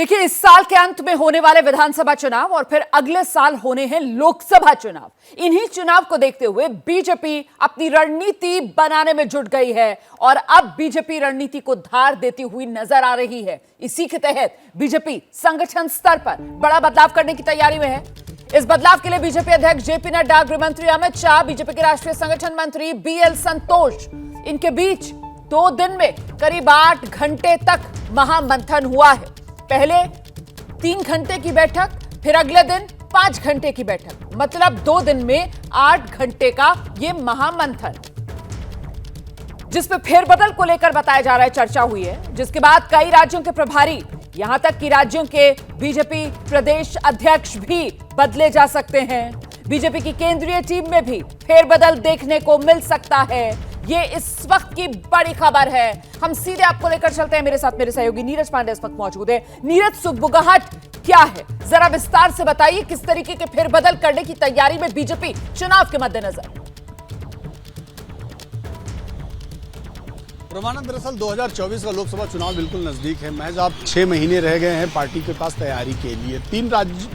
देखिए, इस साल के अंत में होने वाले विधानसभा चुनाव और फिर अगले साल होने हैं लोकसभा चुनाव। इन्हीं चुनाव को देखते हुए बीजेपी अपनी रणनीति बनाने में जुट गई है और अब बीजेपी रणनीति को धार देती हुई नजर आ रही है। इसी के तहत बीजेपी संगठन स्तर पर बड़ा बदलाव करने की तैयारी में है। इस बदलाव के लिए बीजेपी अध्यक्ष जेपी नड्डा, गृह मंत्री अमित शाह, बीजेपी के राष्ट्रीय संगठन मंत्री बीएल संतोष, इनके बीच 2 दिन में करीब 8 घंटे तक महामंथन हुआ है। पहले 3 घंटे की बैठक, फिर अगले दिन 5 घंटे की बैठक, मतलब 2 दिन में 8 घंटे का यह महामंथन, जिसमें फेरबदल को लेकर बताया जा रहा है, चर्चा हुई है। जिसके बाद कई राज्यों के प्रभारी, यहां तक कि राज्यों के बीजेपी प्रदेश अध्यक्ष भी बदले जा सकते हैं। बीजेपी की केंद्रीय टीम में भी फेरबदल देखने को मिल सकता है। ये इस वक्त की बड़ी खबर है। हम सीधे आपको लेकर चलते हैं। मेरे साथ मेरे सहयोगी नीरज पांडे इस वक्त मौजूद है। नीरज, सुगबुगाहट क्या है, जरा विस्तार से बताइए। किस तरीके के फेरबदल करने की तैयारी में बीजेपी चुनाव के मद्देनजर? रमाना, दरअसल 2024 का लोकसभा चुनाव बिल्कुल नजदीक है। महज आप 6 महीने रह गए हैं पार्टी के पास तैयारी के लिए। 3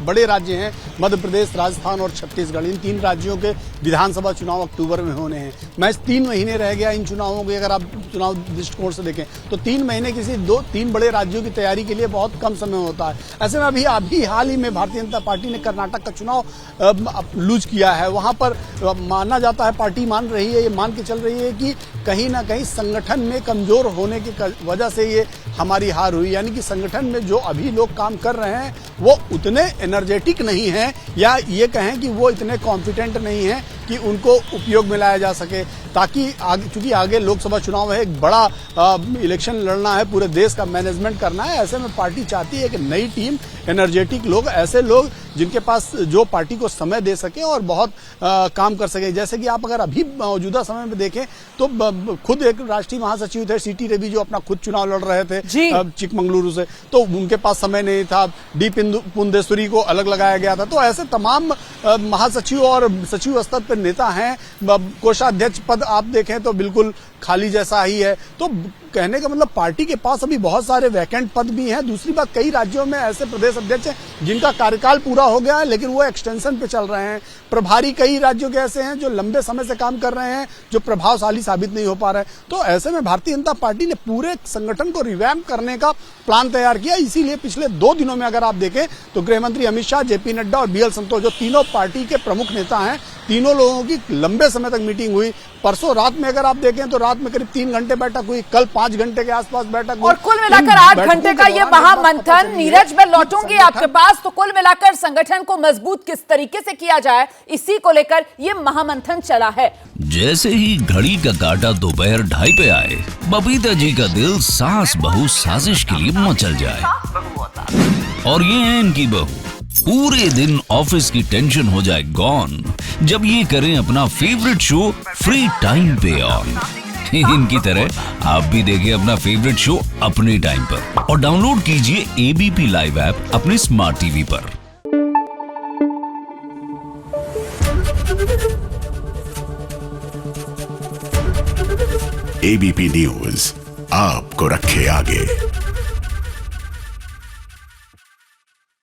बड़े राज्य हैं, मध्य प्रदेश, राजस्थान और छत्तीसगढ़। इन 3 राज्यों के विधानसभा चुनाव अक्टूबर में होने हैं। महज 3 महीने रह गया इन चुनावों के। अगर आप चुनाव दृष्टिकोण से देखें तो 3 महीने किसी 3 बड़े राज्यों की तैयारी के लिए बहुत कम समय होता है। ऐसे में अभी हाल ही में भारतीय जनता पार्टी ने कर्नाटक का चुनाव लूज किया है। वहां पर माना जाता है, पार्टी मान रही है, ये मान के चल रही है कि कहीं ना कहीं संगठन में कमजोर होने की वजह से ये हमारी हार हुई। यानी कि संगठन में जो अभी लोग काम कर रहे हैं वो उतने एनर्जेटिक नहीं हैं, या ये कहें कि वो इतने कॉम्पिटेंट नहीं हैं कि उनको उपयोग में लाया जा सके। ताकि आगे, चूंकि आगे लोकसभा चुनाव है, एक बड़ा इलेक्शन लड़ना है, पूरे देश का मैनेजमेंट करना है। ऐसे में पार्टी चाहती है कि नई टीम, एनर्जेटिक लोग, ऐसे लोग जिनके पास जो पार्टी को समय दे सके और बहुत काम कर सके। जैसे कि आप अगर अभी मौजूदा समय में देखें तो खुद एक राष्ट्रीय महासचिव थे सीटी रवि, जो अपना खुद चुनाव लड़ रहे थे चिकमंगलुरु से, तो उनके पास समय नहीं था। डी पुंदेश्वरी को अलग लगाया गया था। तो ऐसे तमाम महासचिव और सचिव स्तर पर नेता हैं। कोषाध्यक्ष पद आप देखें तो बिल्कुल खाली जैसा ही है। तो कहने का मतलब पार्टी के पास अभी बहुत सारे वैकेंट पद भी हैं। दूसरी बात, कई राज्यों में ऐसे प्रदेश अध्यक्ष हैं जिनका कार्यकाल पूरा हो गया है लेकिन वो एक्सटेंशन पे चल रहे हैं। प्रभारी कई राज्यों के ऐसे हैं जो लंबे समय से काम कर रहे हैं, जो प्रभावशाली साबित नहीं हो पा रहे हैं। तो ऐसे में भारतीय जनता पार्टी ने पूरे संगठन को रिवैम्प करने का प्लान तैयार किया। इसीलिए पिछले 2 दिनों में अगर आप देखें तो गृह मंत्री अमित शाह, जेपी नड्डा और बीएल संतोष, जो तीनों पार्टी के प्रमुख नेता हैं, तीनों लोगों की लंबे समय तक मीटिंग हुई। परसों रात में अगर आप देखें तो रात में करीब 3 घंटे बैठक हुई, कल 5 घंटे के आसपास बैठक हुई, और कुल मिलाकर 8 घंटे का ये महामंथन। नीरज, मैं लौटूंगी आपके पास। तो कुल मिलाकर संगठन को मजबूत किस तरीके से किया जाए, इसी को लेकर ये महामंथन चला है। जैसे ही घड़ी का काटा दोपहर 2:30 पे आए, बबीता जी का दिल सास बहू साजिश के लिए मचल जाए। और ये है इनकी बहू, पूरे दिन ऑफिस की टेंशन हो जाए गॉन जब ये करें अपना फेवरेट शो फ्री टाइम पे ऑन। इनकी तरह आप भी देखें अपना फेवरेट शो अपने टाइम पर और डाउनलोड कीजिए एबीपी लाइव ऐप अपने स्मार्ट टीवी पर। एबीपी न्यूज आपको रखे आगे।